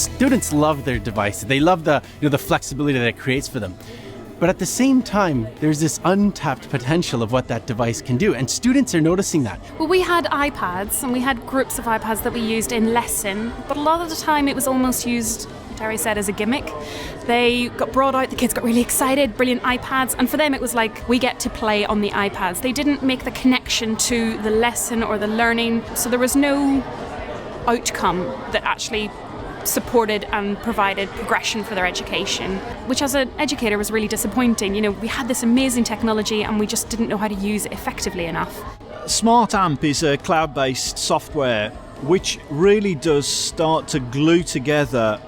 Students love their devices. They love the flexibility that it creates for them. But at the same time, there's this untapped potential of what that device can do, and students are noticing that. Well, we had iPads, and we had groups of iPads that we used in lesson, but a lot of the time it was almost used, Terry said, as a gimmick. They got brought out, the kids got really excited, brilliant iPads, and for them it was like, we get to play on the iPads. They didn't make the connection to the lesson or the learning, so there was no outcome that actually supported and provided progression for their education, which as an educator was really disappointing. We had this amazing technology and we just didn't know how to use it effectively enough. SmartAmp is a cloud-based software which really does start to glue together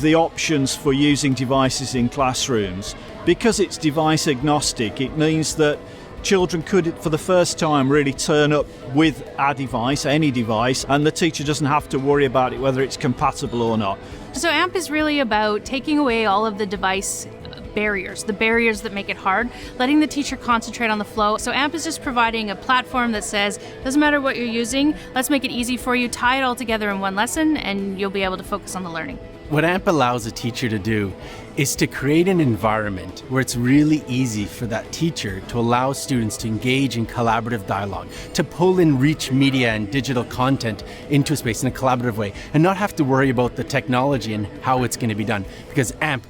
the options for using devices in classrooms. Because it's device agnostic, it means that children could, for the first time, really turn up with a device, any device, and the teacher doesn't have to worry about it, whether it's compatible or not. So AMP is really about taking away all of the device barriers, the barriers that make it hard, letting the teacher concentrate on the flow. So AMP is just providing a platform that says, doesn't matter what you're using, let's make it easy for you, tie it all together in one lesson, and you'll be able to focus on the learning. What AMP allows a teacher to do is to create an environment where it's really easy for that teacher to allow students to engage in collaborative dialogue, to pull in rich media and digital content into a space in a collaborative way, and not have to worry about the technology and how it's going to be done. Because AMP,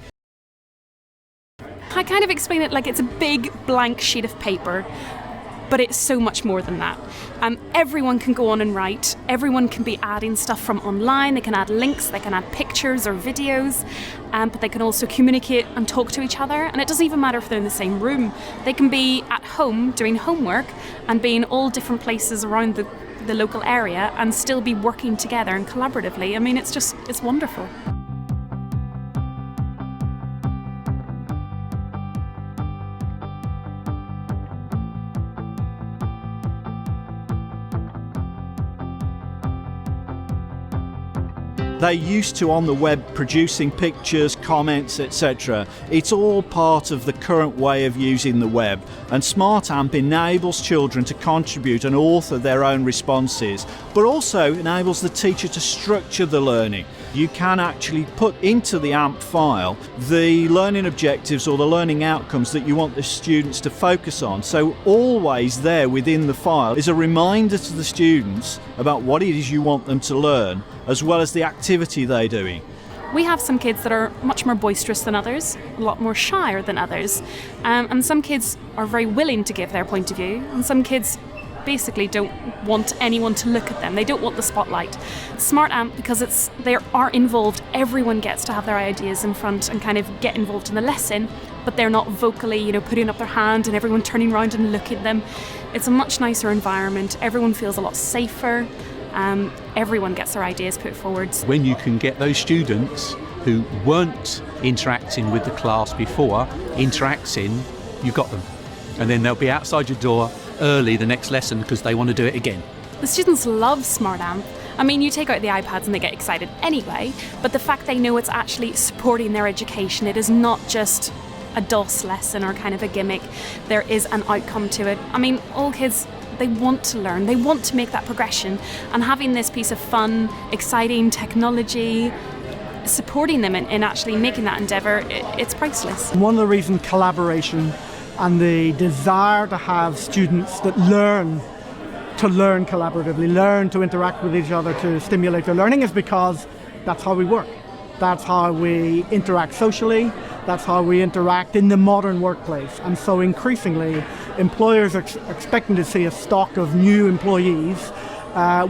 I kind of explain it like it's a big blank sheet of paper, but it's so much more than that. Everyone can go on and write. Everyone can be adding stuff from online. They can add links, they can add pictures or videos, but they can also communicate and talk to each other. And it doesn't even matter if they're in the same room. They can be at home doing homework and be in all different places around the local area and still be working together and collaboratively. I mean, it's wonderful. They're used to on the web producing pictures, comments, etc. It's all part of the current way of using the web, and SmartAmp enables children to contribute and author their own responses, but also enables the teacher to structure the learning. You can actually put into the AMP file the learning objectives or the learning outcomes that you want the students to focus on. So always there within the file is a reminder to the students about what it is you want them to learn, as well as the activity they're doing. We have some kids that are much more boisterous than others, a lot more shyer than others, and some kids are very willing to give their point of view, and some kids basically don't want anyone to look at them. They don't want the spotlight. SmartAmp, because they are involved, everyone gets to have their ideas in front and kind of get involved in the lesson, but they're not vocally, putting up their hand and everyone turning around and looking at them. It's a much nicer environment. Everyone feels a lot safer. Everyone gets their ideas put forward. When you can get those students who weren't interacting with the class before interacting, you've got them. And then they'll be outside your door early the next lesson because they want to do it again. The students love SmartAmp. I mean, you take out the iPads and they get excited anyway, but the fact they know it's actually supporting their education, it is not just a DOS lesson or kind of a gimmick. There is an outcome to it. I mean, all kids, they want to learn, they want to make that progression, and having this piece of fun, exciting technology supporting them in actually making that endeavour, it's priceless. One of the reasons collaboration and the desire to have students that learn collaboratively, learn to interact with each other to stimulate their learning is because that's how we work. That's how we interact socially, that's how we interact in the modern workplace. And so increasingly, employers are expecting to see a stock of new employees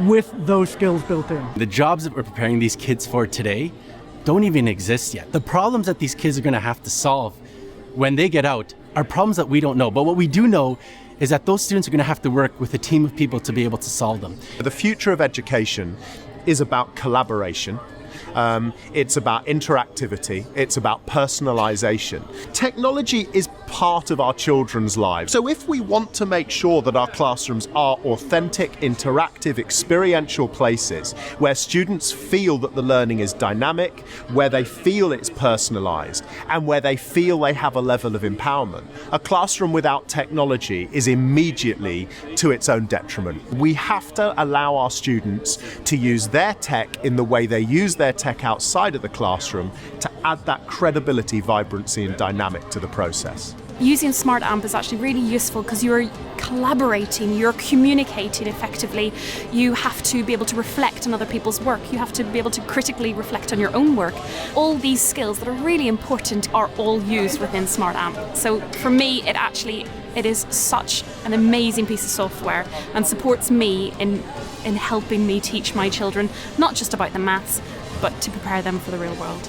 with those skills built in. The jobs that we're preparing these kids for today don't even exist yet. The problems that these kids are going to have to solve when they get out are problems that we don't know. But what we do know is that those students are going to have to work with a team of people to be able to solve them. The future of education is about collaboration. It's about interactivity, it's about personalization. Technology is part of our children's lives. So if we want to make sure that our classrooms are authentic, interactive, experiential places where students feel that the learning is dynamic, where they feel it's personalized, and where they feel they have a level of empowerment, a classroom without technology is immediately to its own detriment. We have to allow our students to use their tech in the way they use their tech outside of the classroom to add that credibility, vibrancy and dynamic to the process. Using Smart Amp is actually really useful because you're collaborating, you're communicating effectively. You have to be able to reflect on other people's work. You have to be able to critically reflect on your own work. All these skills that are really important are all used within Smart Amp. So for me, it is such an amazing piece of software and supports me in helping me teach my children, not just about the maths, but to prepare them for the real world.